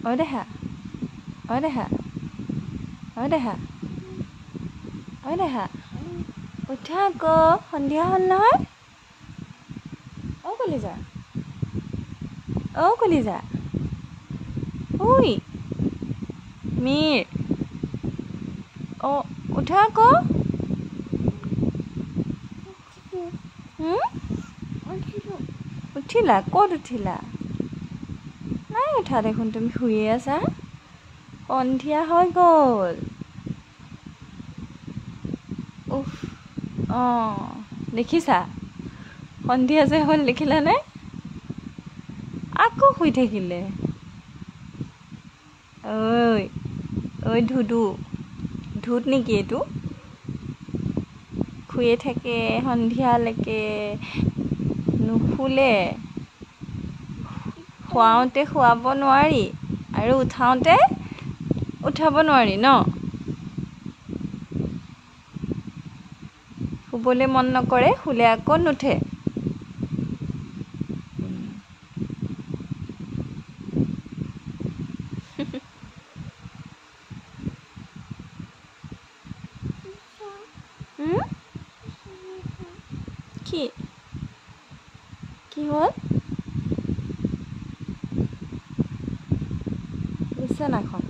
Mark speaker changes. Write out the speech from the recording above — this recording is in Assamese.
Speaker 1: ঐ দেহা ঐ দেহা ঐ দেহা ঐ দেহা উঠা আকৌ সন্ধিয়া হ'ল নহয় কলিজা কলিজা ঐ মীৰ উঠা আকৌ উঠিলা ক'ত উঠিলা নাই উঠা দেখোন তুমি শুয়ে আছা সন্ধিয়া হৈ গ'ল উফ দেখিছা সন্ধিয়া যে হ'ল দেখিলানে আকৌ শুই থাকিলে ঐ ধুত নেকি এইটো শুয়ে থাকে সন্ধিয়ালৈকে নুশুলে শুৱাওঁতে শুৱাব নোৱাৰি আৰু উঠাওঁতে উঠাব নোৱাৰি ন শুবলৈ মন নকৰে শুলে আকৌ নুঠে কি হ'ল বিছনাখন